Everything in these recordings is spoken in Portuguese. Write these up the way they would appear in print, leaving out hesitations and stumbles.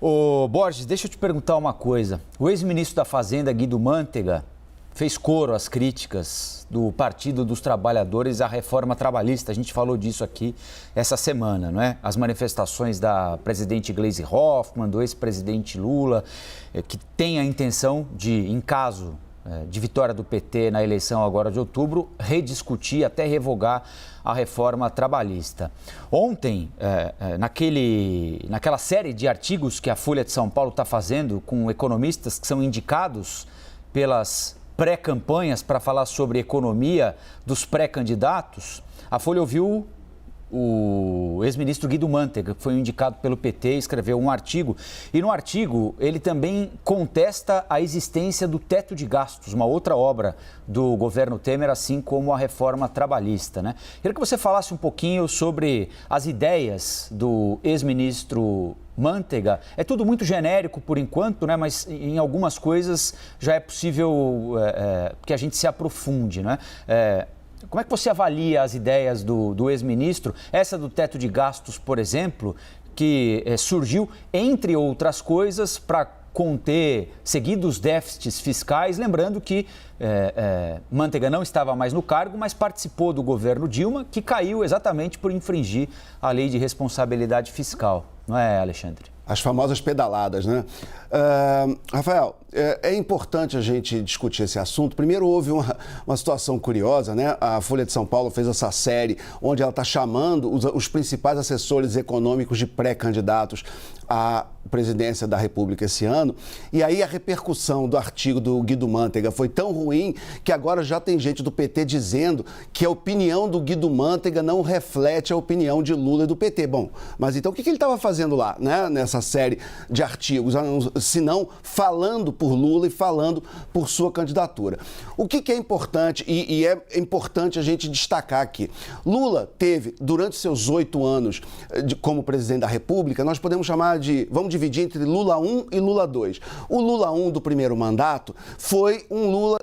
Ô Borges, deixa eu te perguntar uma coisa. O ex-ministro da Fazenda, Guido Mantega, fez coro às críticas do Partido dos Trabalhadores à reforma trabalhista. A gente falou disso aqui essa semana, não é? As manifestações da presidente Gleisi Hoffmann, do ex-presidente Lula, que tem a intenção de, em caso de vitória do PT na eleição agora de outubro, rediscutir, até revogar a reforma trabalhista. Ontem, naquela série de artigos que a Folha de São Paulo está fazendo com economistas que são indicados pelas pré-campanhas para falar sobre economia dos pré-candidatos, a Folha ouviu o ex-ministro Guido Mantega, que foi indicado pelo PT, escreveu um artigo. E no artigo ele também contesta a existência do teto de gastos, uma outra obra do governo Temer, assim como a reforma trabalhista, né? Queria que você falasse um pouquinho sobre as ideias do ex-ministro Mantega. É tudo muito genérico por enquanto, né? Mas em algumas coisas já é possível que a gente se aprofunde, né? Como é que você avalia as ideias do ex-ministro? Essa do teto de gastos, por exemplo, que surgiu, entre outras coisas, para conter seguidos déficits fiscais. Lembrando que Mantega não estava mais no cargo, mas participou do governo Dilma, que caiu exatamente por infringir a lei de responsabilidade fiscal. Não é, Alexandre? As famosas pedaladas, né? Rafael, é importante a gente discutir esse assunto. Primeiro, houve uma situação curiosa, né? A Folha de São Paulo fez essa série onde ela está chamando os principais assessores econômicos de pré-candidatos à presidência da República esse ano. E aí a repercussão do artigo do Guido Mantega foi tão ruim que agora já tem gente do PT dizendo que a opinião do Guido Mantega não reflete a opinião de Lula e do PT. Bom, mas então o que ele estava fazendo lá, né? Nessa série de artigos, se não falando por Lula e falando por sua candidatura. O que é importante, e é importante a gente destacar aqui, Lula teve, durante seus 8 anos como presidente da República, nós podemos chamar vamos dividir entre Lula 1 e Lula 2. O Lula 1 do primeiro mandato foi um Lula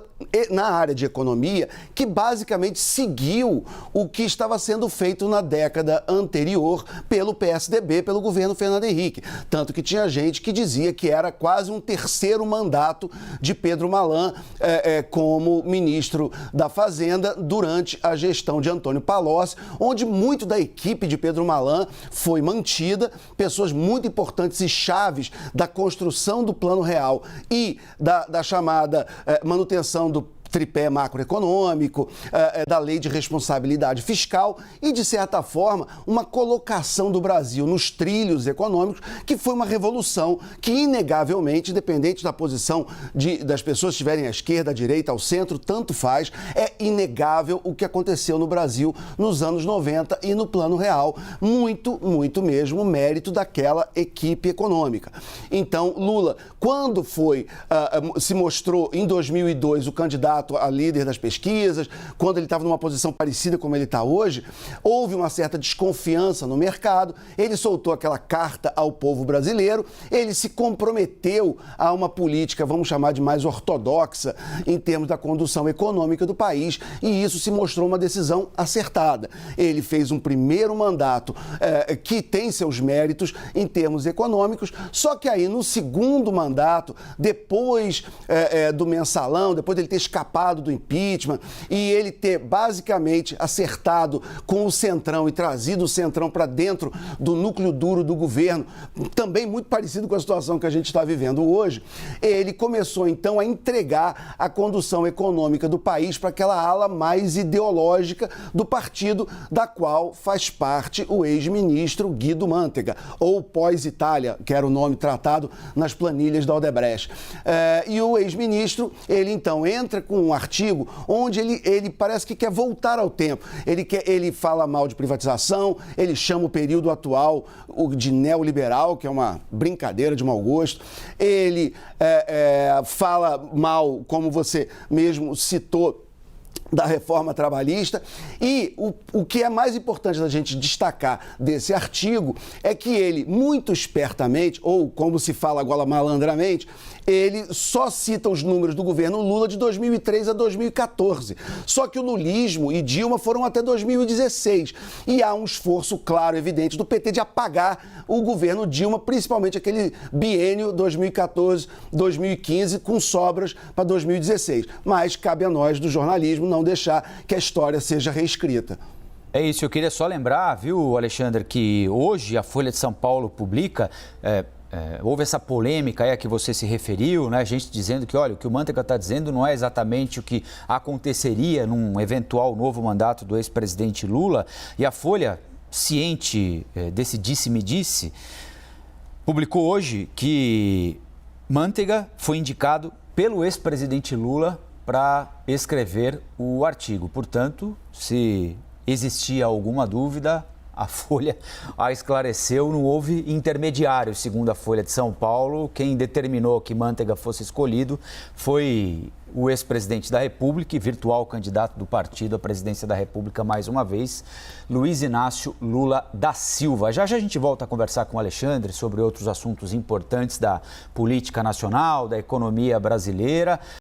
na área de economia que basicamente seguiu o que estava sendo feito na década anterior pelo PSDB, pelo governo Fernando Henrique. Tanto que tinha gente que dizia que era quase um terceiro mandato de Pedro Malan como ministro da Fazenda durante a gestão de Antônio Palocci, onde muito da equipe de Pedro Malan foi mantida, pessoas muito importantes e chaves da construção do Plano Real e da chamada manutenção do tripé macroeconômico, da lei de responsabilidade fiscal e, de certa forma, uma colocação do Brasil nos trilhos econômicos, que foi uma revolução que, inegavelmente, independente da posição das pessoas que estiverem à esquerda, à direita, ao centro, tanto faz, é inegável o que aconteceu no Brasil nos anos 90 e no Plano Real. Muito, muito mesmo mérito daquela equipe econômica. Então, Lula, quando se mostrou em 2002 o candidato a líder das pesquisas, quando ele estava numa posição parecida como ele está hoje, houve uma certa desconfiança no mercado, ele soltou aquela carta ao povo brasileiro, ele se comprometeu a uma política, vamos chamar de mais ortodoxa, em termos da condução econômica do país, e isso se mostrou uma decisão acertada. Ele fez um primeiro mandato que tem seus méritos em termos econômicos, só que aí no segundo mandato, depois do mensalão, depois dele ter escapado do impeachment e ele ter basicamente acertado com o Centrão e trazido o Centrão para dentro do núcleo duro do governo, também muito parecido com a situação que a gente está vivendo hoje, ele começou então a entregar a condução econômica do país para aquela ala mais ideológica do partido da qual faz parte o ex-ministro Guido Mantega, ou pós-Itália, que era o nome tratado nas planilhas da Odebrecht. E o ex-ministro, ele então entra com um artigo onde ele parece que quer voltar ao tempo. Ele fala mal de privatização, ele chama o período atual de neoliberal, que é uma brincadeira de mau gosto. Ele fala mal, como você mesmo citou, da reforma trabalhista. E o que é mais importante da gente destacar desse artigo é que ele, muito espertamente, ou como se fala agora malandramente, ele só cita os números do governo Lula de 2003 a 2014. Só que o lulismo e Dilma foram até 2016. E há um esforço claro, evidente, do PT de apagar o governo Dilma, principalmente aquele biênio 2014-2015, com sobras para 2016. Mas cabe a nós, do jornalismo, não deixar que a história seja reescrita. É isso, eu queria só lembrar, viu, Alexandre, que hoje a Folha de São Paulo publica... houve essa polêmica aí a que você se referiu, né? Gente dizendo que, olha, o que o Manteiga está dizendo não é exatamente o que aconteceria num eventual novo mandato do ex-presidente Lula. E a Folha, ciente desse disse-me-disse, publicou hoje que Manteiga foi indicado pelo ex-presidente Lula para escrever o artigo. Portanto, se existia alguma dúvida, a Folha a esclareceu, não houve intermediário, segundo a Folha de São Paulo. Quem determinou que Manteiga fosse escolhido foi o ex-presidente da República e virtual candidato do partido à presidência da República mais uma vez, Luiz Inácio Lula da Silva. Já já a gente volta a conversar com o Alexandre sobre outros assuntos importantes da política nacional, da economia brasileira.